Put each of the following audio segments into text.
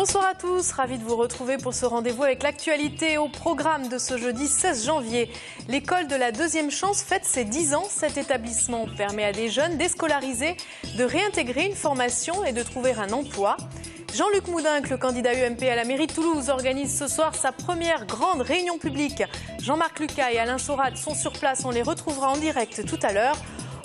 Bonsoir à tous, ravi de vous retrouver pour ce rendez-vous avec l'actualité au programme de ce jeudi 16 janvier. L'école de la deuxième chance fête ses 10 ans. Cet établissement permet à des jeunes déscolarisés de réintégrer une formation et de trouver un emploi. Jean-Luc Moudenc, le candidat UMP à la mairie de Toulouse, organise ce soir sa première grande réunion publique. Jean-Marc Lucas et Alain Sorat sont sur place, on les retrouvera en direct tout à l'heure.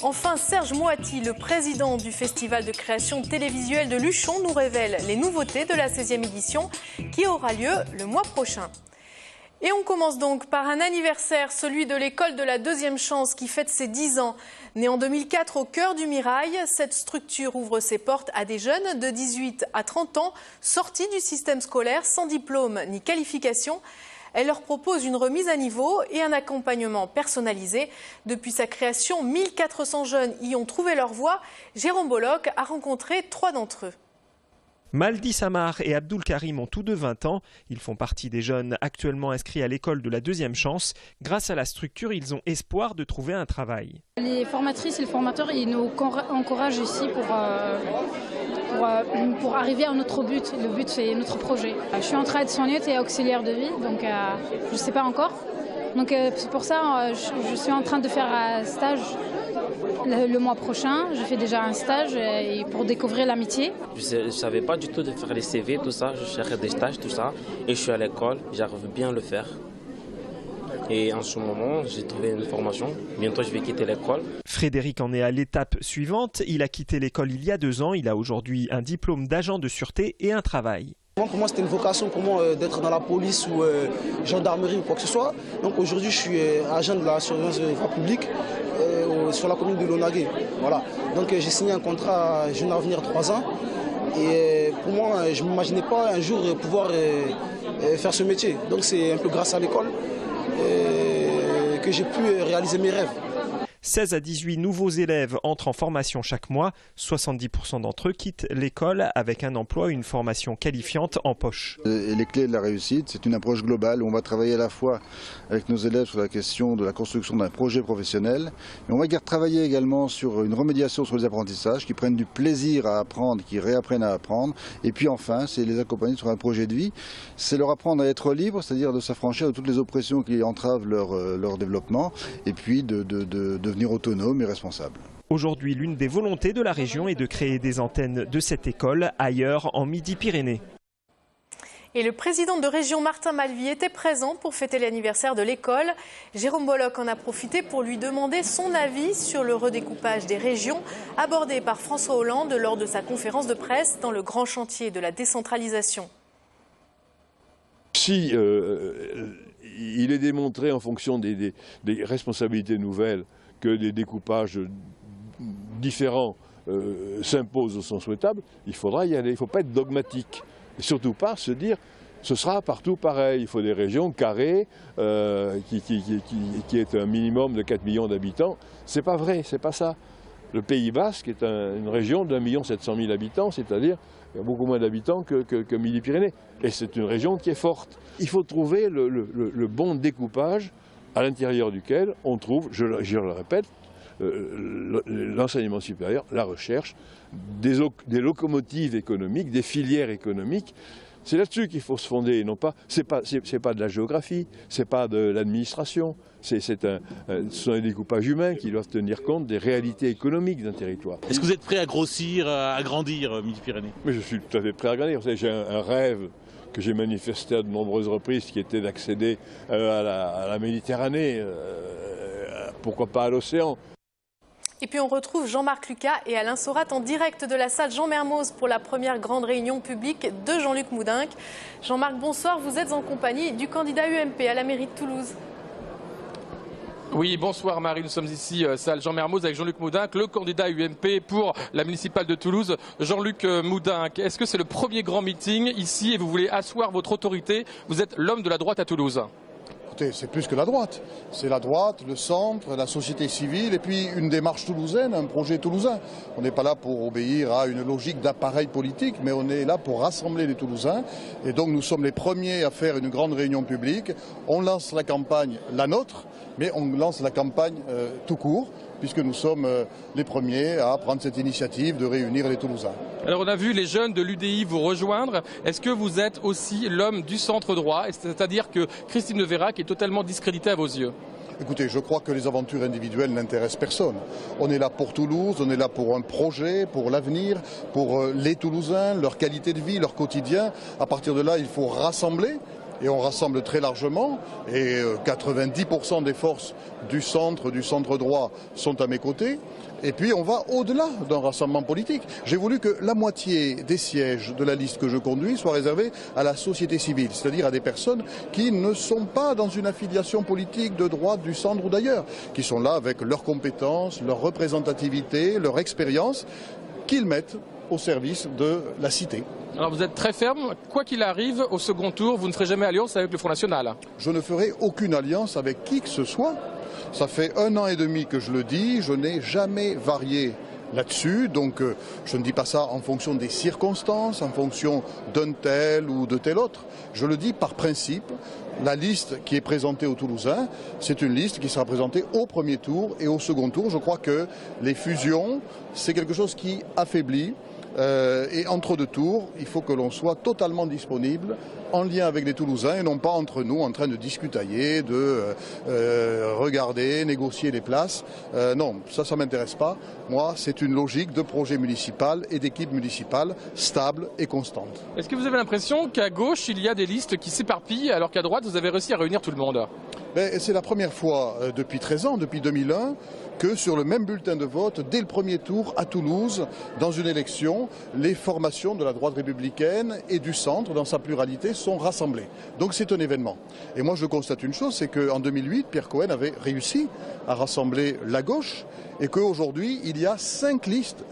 Enfin, Serge Moati, le président du Festival de création télévisuelle de Luchon, nous révèle les nouveautés de la 16e édition qui aura lieu le mois prochain. Et on commence donc par un anniversaire, celui de l'école de la deuxième chance qui fête ses 10 ans. Née en 2004 au cœur du Mirail, cette structure ouvre ses portes à des jeunes de 18 à 30 ans sortis du système scolaire sans diplôme ni qualification. Elle leur propose une remise à niveau et un accompagnement personnalisé. Depuis sa création, 1400 jeunes y ont trouvé leur voie. Jérôme Bollock a rencontré 3 d'entre eux. Maldi Samar et Abdul Karim ont tous deux 20 ans. Ils font partie des jeunes actuellement inscrits à l'école de la deuxième chance. Grâce à la structure, ils ont espoir de trouver un travail. Les formatrices et les formateurs, ils nous encouragent ici pour arriver à notre but. Le but, c'est notre projet. Je suis en train de soignante et auxiliaire de vie, donc je ne sais pas encore. Donc c'est pour ça je suis en train de faire un stage le mois prochain. Je fais déjà un stage pour découvrir l'amitié. Je ne savais pas du tout de faire les CV, tout ça. Je cherchais des stages, tout ça. Et je suis à l'école, j'arrive bien à le faire. Et en ce moment, j'ai trouvé une formation. Bientôt, je vais quitter l'école. Frédéric en est à l'étape suivante. Il a quitté l'école il y a 2 ans. Il a aujourd'hui un diplôme d'agent de sûreté et un travail. Pour moi, c'était une vocation d'être dans la police ou gendarmerie ou quoi que ce soit. Donc aujourd'hui, je suis agent de la surveillance de voie publique sur la commune de Lonagé. Voilà. Donc j'ai signé un contrat Jeune Avenir 3 ans. Et pour moi, je ne m'imaginais pas un jour pouvoir faire ce métier. Donc c'est un peu grâce à l'école que j'ai pu réaliser mes rêves. 16 à 18 nouveaux élèves entrent en formation chaque mois. 70% d'entre eux quittent l'école avec un emploi ou une formation qualifiante en poche. Et les clés de la réussite, c'est une approche globale où on va travailler à la fois avec nos élèves sur la question de la construction d'un projet professionnel. Et on va travailler également sur une remédiation sur les apprentissages, qui prennent du plaisir à apprendre, qui réapprennent à apprendre. Et puis enfin, c'est les accompagner sur un projet de vie. C'est leur apprendre à être libre, c'est-à-dire de s'affranchir de toutes les oppressions qui entravent leur développement. Et puis de devenir autonome et responsable. Aujourd'hui, l'une des volontés de la région est de créer des antennes de cette école ailleurs en Midi-Pyrénées. Et le président de région Martin Malvy était présent pour fêter l'anniversaire de l'école. Jérôme Bollock en a profité pour lui demander son avis sur le redécoupage des régions abordé par François Hollande lors de sa conférence de presse dans le grand chantier de la décentralisation. Si il est démontré en fonction des responsabilités nouvelles que des découpages différents s'imposent au sens souhaitable, il faudra y aller. Il ne faut pas être dogmatique. Et surtout pas se dire ce sera partout pareil. Il faut des régions carrées qui est un minimum de 4 millions d'habitants. C'est pas vrai, c'est pas ça. Le Pays Basque est une région d'1 700 000 habitants, c'est-à-dire il y a beaucoup moins d'habitants que Midi-Pyrénées. Et c'est une région qui est forte. Il faut trouver le bon découpage à l'intérieur duquel on trouve, je le répète, l'enseignement supérieur, la recherche, des locomotives économiques, des filières économiques. C'est là-dessus qu'il faut se fonder, non pas. C'est pas de la géographie, c'est pas de l'administration. Ce sont des découpages humains qui doivent tenir compte des réalités économiques d'un territoire. Est-ce que vous êtes prêt à grossir, à grandir, Midi-Pyrénées? Mais je suis tout à fait prêt à grandir. Vous savez, j'ai un rêve que j'ai manifesté à de nombreuses reprises, qui était d'accéder à la Méditerranée, pourquoi pas à l'océan. Et puis on retrouve Jean-Marc Lucas et Alain Sorat en direct de la salle Jean Mermoz pour la première grande réunion publique de Jean-Luc Moudenc. Jean-Marc, bonsoir, vous êtes en compagnie du candidat UMP à la mairie de Toulouse. Oui, bonsoir Marie, nous sommes ici, salle Jean Mermoz avec Jean-Luc Moudenc, le candidat UMP pour la municipale de Toulouse. Jean-Luc Moudenc, est-ce que c'est le premier grand meeting ici et vous voulez asseoir votre autorité? Vous êtes l'homme de la droite à Toulouse. Écoutez, c'est plus que la droite. C'est la droite, le centre, la société civile et puis une démarche toulousaine, un projet toulousain. On n'est pas là pour obéir à une logique d'appareil politique, mais on est là pour rassembler les Toulousains. Et donc nous sommes les premiers à faire une grande réunion publique. On lance la campagne, la nôtre, mais on lance la campagne tout court puisque nous sommes les premiers à prendre cette initiative de réunir les Toulousains. Alors on a vu les jeunes de l'UDI vous rejoindre. Est-ce que vous êtes aussi l'homme du centre droit, c'est-à-dire que Christine de Vérac est totalement discréditée à vos yeux? Écoutez, je crois que les aventures individuelles n'intéressent personne. On est là pour Toulouse, on est là pour un projet, pour l'avenir, pour les Toulousains, leur qualité de vie, leur quotidien. À partir de là, il faut rassembler. Et on rassemble très largement, et 90% des forces du centre droit sont à mes côtés. Et puis on va au-delà d'un rassemblement politique. J'ai voulu que la moitié des sièges de la liste que je conduis soient réservés à la société civile, c'est-à-dire à des personnes qui ne sont pas dans une affiliation politique de droite, du centre ou d'ailleurs, qui sont là avec leurs compétences, leur représentativité, leur expérience, qu'ils mettent au service de la cité. Alors vous êtes très ferme, quoi qu'il arrive, au second tour, vous ne ferez jamais alliance avec le Front National? Je ne ferai aucune alliance avec qui que ce soit. Ça fait 1 an et demi que je le dis, je n'ai jamais varié là-dessus, donc je ne dis pas ça en fonction des circonstances, en fonction d'un tel ou de tel autre. Je le dis par principe. La liste qui est présentée aux Toulousains, c'est une liste qui sera présentée au premier tour et au second tour. Je crois que les fusions, c'est quelque chose qui affaiblit. Et entre deux tours, il faut que l'on soit totalement disponible en lien avec les Toulousains et non pas entre nous en train de discutailler, de regarder, négocier les places. Non, ça ne m'intéresse pas. Moi, c'est une logique de projet municipal et d'équipe municipale stable et constante. Est-ce que vous avez l'impression qu'à gauche, il y a des listes qui s'éparpillent alors qu'à droite, vous avez réussi à réunir tout le monde? C'est la première fois depuis 13 ans, depuis 2001, que sur le même bulletin de vote, dès le premier tour à Toulouse, dans une élection, les formations de la droite républicaine et du centre, dans sa pluralité, sont rassemblées. Donc c'est un événement. Et moi je constate une chose, c'est qu'en 2008, Pierre Cohen avait réussi à rassembler la gauche et qu'aujourd'hui, il y a 5 listes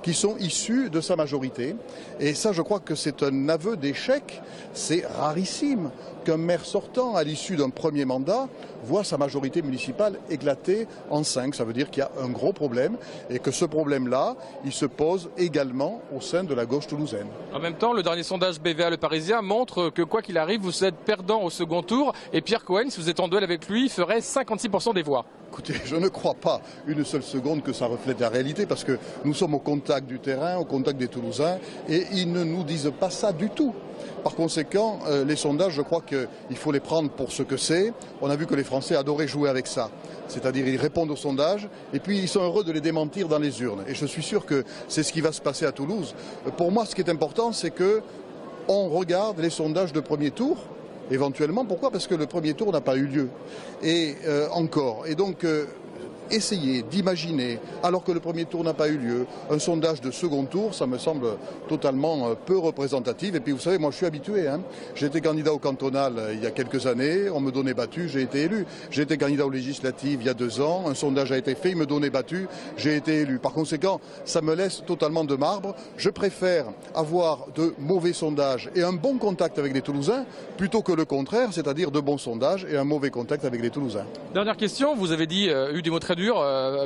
qui sont issues de sa majorité. Et ça, je crois que c'est un aveu d'échec. C'est rarissime qu'un maire sortant, à l'issue d'un premier mandat, voit sa majorité municipale éclater en 5. Ça veut dire qu'il y a un gros problème et que ce problème-là, il se pose également au sein de la gauche toulousaine. En même temps, le dernier sondage BVA Le Parisien montre que quoi qu'il arrive, vous êtes perdant au second tour et Pierre Cohen, si vous êtes en duel avec lui, ferait 56% des voix. Écoutez, je ne crois pas une seule seconde que ça reflète la réalité parce que nous sommes au contact du terrain, au contact des Toulousains et ils ne nous disent pas ça du tout. Par conséquent, les sondages, je crois qu'il faut les prendre pour ce que c'est. On a vu que les Français adoraient jouer avec ça. C'est-à-dire ils répondent aux sondages et puis ils sont heureux de les démentir dans les urnes. Et je suis sûr que c'est ce qui va se passer à Toulouse. Pour moi, ce qui est important, c'est qu'on regarde les sondages de premier tour. Éventuellement, pourquoi? Parce que le premier tour n'a pas eu lieu. Et encore. Et donc, essayer d'imaginer, alors que le premier tour n'a pas eu lieu, un sondage de second tour, ça me semble totalement peu représentatif. Et puis vous savez, moi je suis habitué. J'ai été candidat au cantonal il y a quelques années, on me donnait battu, j'ai été élu. J'ai été candidat aux législatives il y a 2 ans, un sondage a été fait, il me donnait battu, j'ai été élu. Par conséquent, ça me laisse totalement de marbre. Je préfère avoir de mauvais sondages et un bon contact avec les Toulousains, plutôt que le contraire, c'est-à-dire de bons sondages et un mauvais contact avec les Toulousains. Dernière question, vous avez dit, eu des mots très dur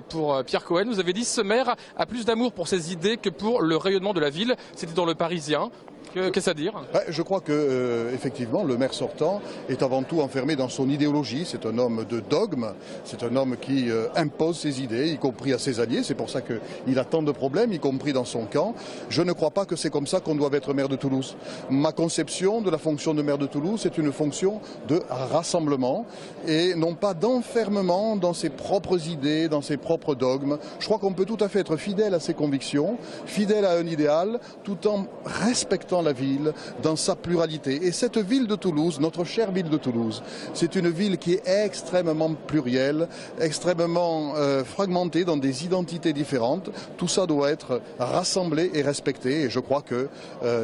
pour Pierre Cohen. Vous avez dit ce maire a plus d'amour pour ses idées que pour le rayonnement de la ville. C'était dans Le Parisien. Qu'est-ce à dire? Je crois que effectivement, le maire sortant est avant tout enfermé dans son idéologie. C'est un homme de dogme, c'est un homme qui impose ses idées, y compris à ses alliés. C'est pour ça qu'il a tant de problèmes, y compris dans son camp. Je ne crois pas que c'est comme ça qu'on doit être maire de Toulouse. Ma conception de la fonction de maire de Toulouse, c'est une fonction de rassemblement et non pas d'enfermement dans ses propres idées, dans ses propres dogmes. Je crois qu'on peut tout à fait être fidèle à ses convictions, fidèle à un idéal, tout en respectant la ville dans sa pluralité. Et cette ville de Toulouse, notre chère ville de Toulouse, c'est une ville qui est extrêmement plurielle, extrêmement fragmentée dans des identités différentes. Tout ça doit être rassemblé et respecté et je crois que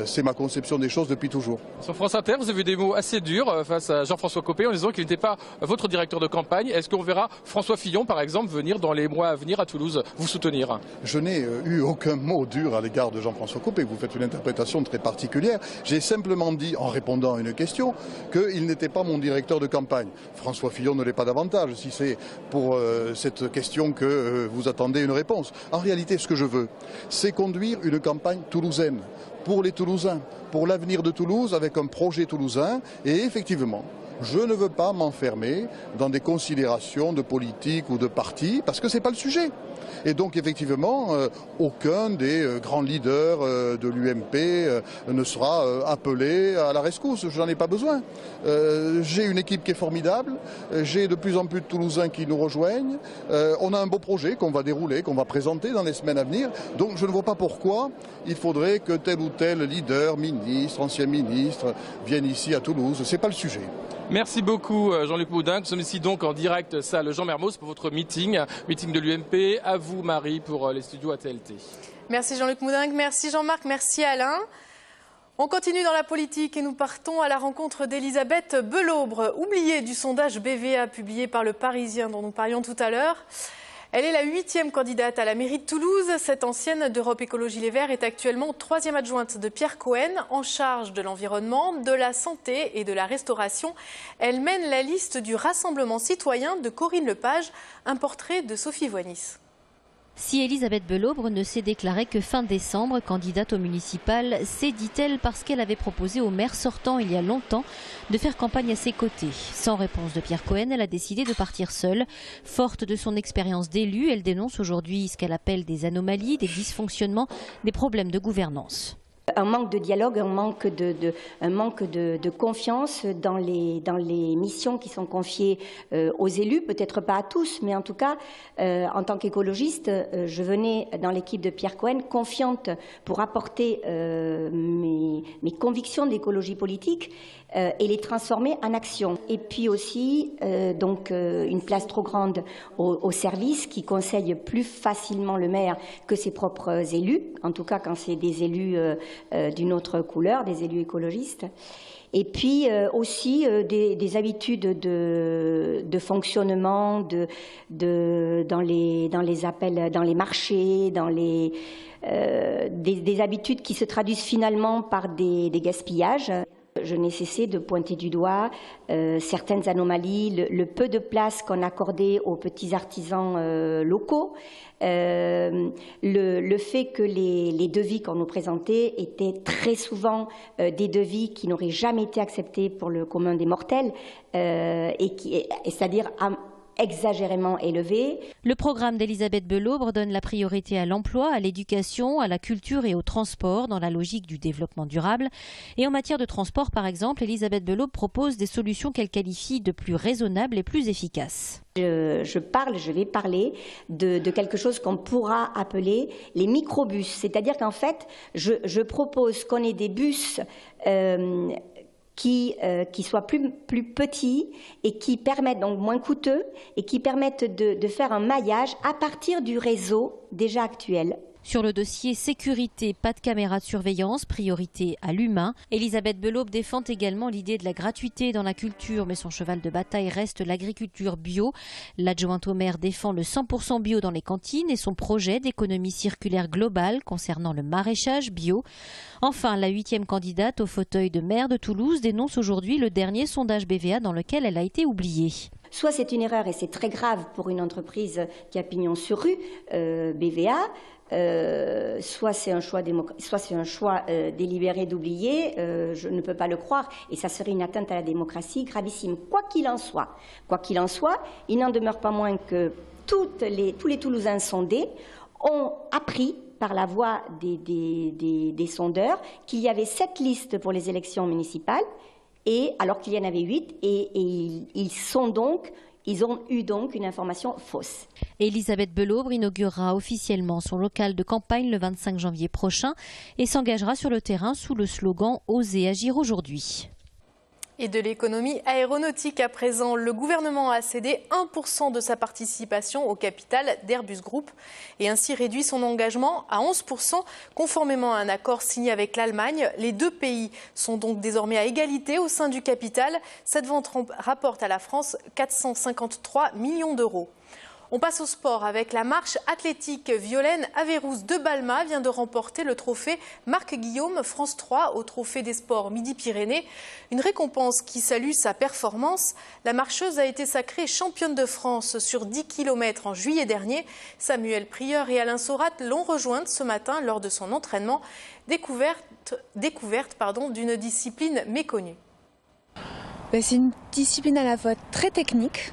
c'est ma conception des choses depuis toujours. Sur France Inter, vous avez eu des mots assez durs face à Jean-François Copé en disant qu'il n'était pas votre directeur de campagne. Est-ce qu'on verra François Fillon, par exemple, venir dans les mois à venir à Toulouse vous soutenir? Je n'ai eu aucun mot dur à l'égard de Jean-François Copé. Vous faites une interprétation très particulière. J'ai simplement dit, en répondant à une question, qu'il n'était pas mon directeur de campagne. François Fillon ne l'est pas davantage, si c'est pour cette question que vous attendez une réponse. En réalité, ce que je veux, c'est conduire une campagne toulousaine, pour les Toulousains, pour l'avenir de Toulouse, avec un projet toulousain. Et effectivement, Je ne veux pas m'enfermer dans des considérations de politique ou de parti, parce que ce n'est pas le sujet. Et donc effectivement, aucun des grands leaders de l'UMP ne sera appelé à la rescousse. Je n'en ai pas besoin. J'ai une équipe qui est formidable. J'ai de plus en plus de Toulousains qui nous rejoignent. On a un beau projet qu'on va dérouler, qu'on va présenter dans les semaines à venir. Donc je ne vois pas pourquoi il faudrait que tel ou tel leader, ministre, ancien ministre, vienne ici à Toulouse. Ce n'est pas le sujet. Merci beaucoup Jean-Luc Moudin. Nous sommes ici donc en direct salle Jean Mermoz pour votre meeting de l'UMP. À vous Marie pour les studios ATLT. Merci Jean-Luc Moudin, merci Jean-Marc, merci Alain. On continue dans la politique et nous partons à la rencontre d'Elisabeth Belaubre, oubliée du sondage BVA publié par Le Parisien dont nous parlions tout à l'heure. Elle est la 8e candidate à la mairie de Toulouse. Cette ancienne d'Europe Écologie Les Verts est actuellement 3e adjointe de Pierre Cohen, en charge de l'environnement, de la santé et de la restauration. Elle mène la liste du Rassemblement citoyen de Corinne Lepage, un portrait de Sophie Voinis. Si Elisabeth Belaubre ne s'est déclarée que fin décembre, candidate au municipal, c'est, dit-elle, parce qu'elle avait proposé au maire sortant il y a longtemps de faire campagne à ses côtés. Sans réponse de Pierre Cohen, elle a décidé de partir seule. Forte de son expérience d'élue, elle dénonce aujourd'hui ce qu'elle appelle des anomalies, des dysfonctionnements, des problèmes de gouvernance. Un manque de dialogue, un manque de confiance dans les missions qui sont confiées aux élus, peut-être pas à tous, mais en tout cas, en tant qu'écologiste, je venais dans l'équipe de Pierre Cohen confiante pour apporter mes convictions d'écologie politique et les transformer en action. Et puis aussi, une place trop grande au service qui conseille plus facilement le maire que ses propres élus, en tout cas quand c'est des élus d'une autre couleur, des élus écologistes. Et puis aussi des habitudes de fonctionnement dans les appels, dans les marchés, des habitudes qui se traduisent finalement par des gaspillages. Je n'ai cessé de pointer du doigt certaines anomalies, le peu de place qu'on accordait aux petits artisans locaux, le fait que les devis qu'on nous présentait étaient très souvent des devis qui n'auraient jamais été acceptés pour le commun des mortels, c'est-à-dire exagérément élevé. Le programme d'Elisabeth Belaubre donne la priorité à l'emploi, à l'éducation, à la culture et au transport dans la logique du développement durable. Et en matière de transport, par exemple, Elisabeth Belaubre propose des solutions qu'elle qualifie de plus raisonnables et plus efficaces. Je vais parler de quelque chose qu'on pourra appeler les microbus. C'est-à-dire qu'en fait, je propose qu'on ait des bus qui soient plus petits et qui permettent, donc moins coûteux, et qui permettent de faire un maillage à partir du réseau déjà actuel. Sur le dossier sécurité, pas de caméras de surveillance, priorité à l'humain. Elisabeth Belaubre défend également l'idée de la gratuité dans la culture, mais son cheval de bataille reste l'agriculture bio. L'adjointe au maire défend le 100% bio dans les cantines et son projet d'économie circulaire globale concernant le maraîchage bio. Enfin, la 8e candidate au fauteuil de maire de Toulouse dénonce aujourd'hui le dernier sondage BVA dans lequel elle a été oubliée. Soit c'est une erreur et c'est très grave pour une entreprise qui a pignon sur rue, BVA, soit c'est un choix délibéré d'oublier, je ne peux pas le croire, et ça serait une atteinte à la démocratie gravissime. Quoi qu'il en soit, il n'en demeure pas moins que tous les Toulousains sondés ont appris par la voix des sondeurs qu'il y avait 7 listes pour les élections municipales, alors qu'il y en avait 8, et ils ont eu donc une information fausse. Elisabeth Belaubre inaugurera officiellement son local de campagne le 25 janvier prochain et s'engagera sur le terrain sous le slogan « Oser agir aujourd'hui ». Et de l'économie aéronautique à présent, le gouvernement a cédé 1% de sa participation au capital d'Airbus Group et ainsi réduit son engagement à 11%, conformément à un accord signé avec l'Allemagne. Les deux pays sont donc désormais à égalité au sein du capital. Cette vente rapporte à la France 453 millions d'euros. On passe au sport avec la marche athlétique. Violaine Averrousse de Balma vient de remporter le trophée Marc Guillaume France 3 au trophée des sports Midi-Pyrénées. Une récompense qui salue sa performance. La marcheuse a été sacrée championne de France sur 10 km en juillet dernier. Samuel Prieur et Alain Sorat l'ont rejointe ce matin lors de son entraînement. Découverte d'une discipline méconnue. C'est une discipline à la fois très technique,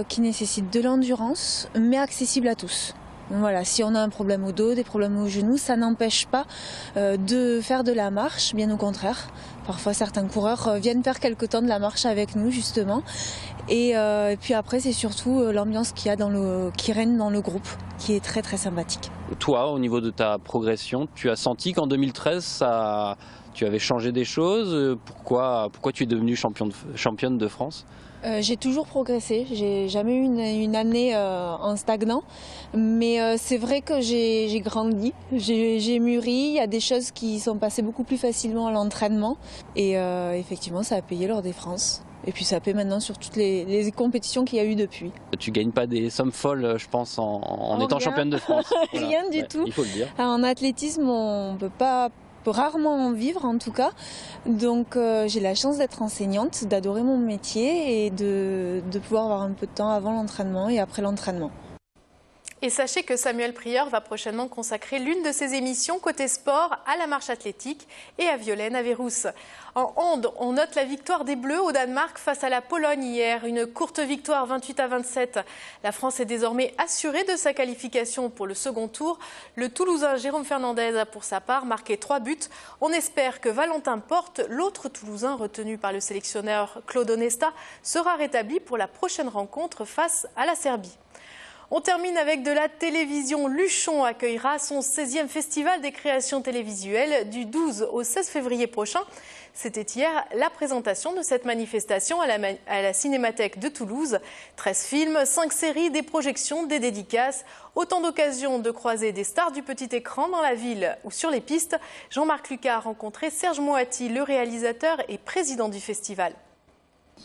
qui nécessite de l'endurance, mais accessible à tous. Voilà, si on a un problème au dos, des problèmes au genou, ça n'empêche pas de faire de la marche, bien au contraire. Parfois, certains coureurs viennent faire quelque temps de la marche avec nous, justement. Et puis après, c'est surtout l'ambiance qu'il y a qui règne dans le groupe, qui est très très sympathique. Toi, au niveau de ta progression, tu as senti qu'en 2013, tu avais changé des choses. Pourquoi tu es devenue championne de France ? J'ai toujours progressé, j'ai jamais eu une année en stagnant, mais c'est vrai que j'ai grandi, j'ai mûri, il y a des choses qui sont passées beaucoup plus facilement à l'entraînement et effectivement ça a payé lors des France. Et puis ça paie maintenant sur toutes les compétitions qu'il y a eu depuis. Tu gagnes pas des sommes folles, je pense, en étant championne de France. Voilà. Rien du tout. Il faut le dire. En athlétisme, on peut rarement en vivre en tout cas. Donc j'ai la chance d'être enseignante, d'adorer mon métier et de pouvoir avoir un peu de temps avant l'entraînement et après l'entraînement. Et sachez que Samuel Prieur va prochainement consacrer l'une de ses émissions côté sport à la marche athlétique et à Violaine Averrousse. En hand, on note la victoire des Bleus au Danemark face à la Pologne hier. Une courte victoire 28-27. La France est désormais assurée de sa qualification pour le second tour. Le Toulousain Jérôme Fernandez a pour sa part marqué 3 buts. On espère que Valentin Porte, l'autre Toulousain retenu par le sélectionneur Claude Onesta, sera rétabli pour la prochaine rencontre face à la Serbie. On termine avec de la télévision. Luchon accueillera son 16e festival des créations télévisuelles du 12 au 16 février prochain. C'était hier la présentation de cette manifestation à la Cinémathèque de Toulouse. 13 films, 5 séries, des projections, des dédicaces. Autant d'occasions de croiser des stars du petit écran dans la ville ou sur les pistes. Jean-Marc Lucas a rencontré Serge Moati, le réalisateur et président du festival.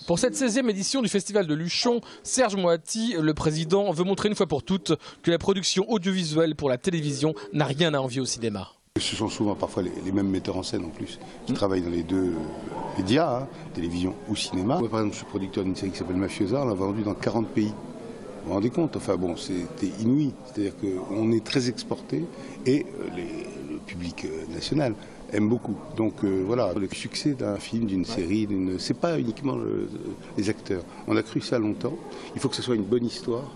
Pour cette 16e édition du Festival de Luchon, Serge Moati, le président, veut montrer une fois pour toutes que la production audiovisuelle pour la télévision n'a rien à envier au cinéma. Ce sont souvent parfois les mêmes metteurs en scène en plus, qui travaillent dans les deux médias, télévision ou cinéma. Moi, par exemple, je suis producteur d'une série qui s'appelle Mafiosa, on l'a vendue dans 40 pays. Vous vous rendez compte? Enfin bon, c'était inouï. C'est-à-dire qu'on est très exporté et le public national aime beaucoup. Donc voilà, le succès d'un film, d'une série, c'est pas uniquement les acteurs. On a cru ça longtemps. Il faut que ce soit une bonne histoire.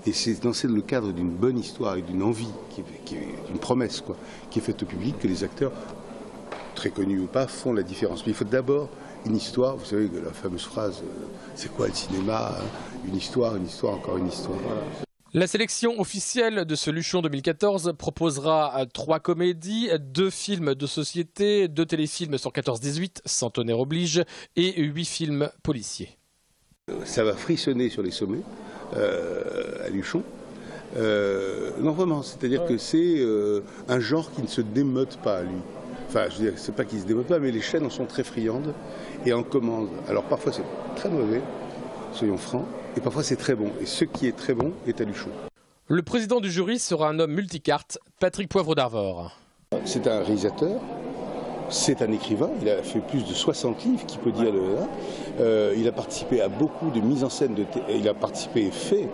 Et c'est dans le cadre d'une bonne histoire et d'une envie, d'une promesse, qui est faite au public, que les acteurs, très connus ou pas, font la différence. Mais il faut d'abord une histoire. Vous savez que la fameuse phrase, c'est quoi le cinéma? Une histoire, encore une histoire. Voilà. La sélection officielle de ce Luchon 2014 proposera 3 comédies, 2 films de société, 2 téléfilms sur 14-18, Centenaire oblige, et 8 films policiers. Ça va frissonner sur les sommets à Luchon. Non vraiment, c'est-à-dire que c'est un genre qui ne se démode pas, lui. Enfin, je veux dire, c'est pas qu'il se démode pas, mais les chaînes en sont très friandes et en commandent. Alors parfois c'est très mauvais, soyons francs. Et parfois c'est très bon. Et ce qui est très bon est à Luchon. Le président du jury sera un homme multicarte, Patrick Poivre d'Arvor. C'est un réalisateur, c'est un écrivain, il a fait plus de 60 livres, qui peut dire il a participé à beaucoup de mises en scène, il a participé et fait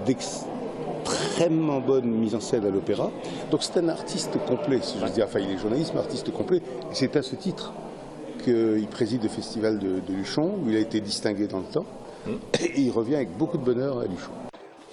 d'extrêmement bonnes mises en scène à l'opéra. Donc c'est un artiste complet, si je veux dire. Enfin, il est journaliste, mais artiste complet. Et c'est à ce titre qu'il préside le festival de Luchon, où il a été distingué dans le temps. Et il revient avec beaucoup de bonheur à Luchon.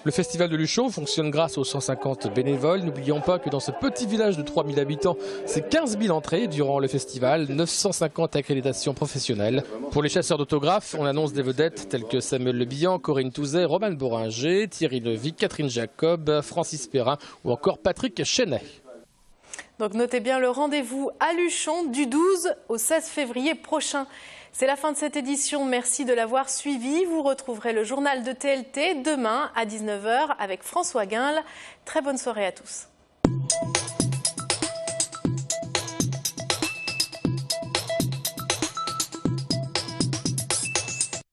Le festival de Luchon fonctionne grâce aux 150 bénévoles. N'oublions pas que dans ce petit village de 3000 habitants, c'est 15 000 entrées durant le festival, 950 accréditations professionnelles. Pour les chasseurs d'autographes, on annonce des vedettes telles que Samuel Le Bihan, Corinne Touzet, Roman Boringer, Thierry Levic, Catherine Jacob, Francis Perrin ou encore Patrick Chenet. Donc notez bien le rendez-vous à Luchon du 12 au 16 février prochain. C'est la fin de cette édition, merci de l'avoir suivi. Vous retrouverez le journal de TLT demain à 19h avec François Guinle. Très bonne soirée à tous.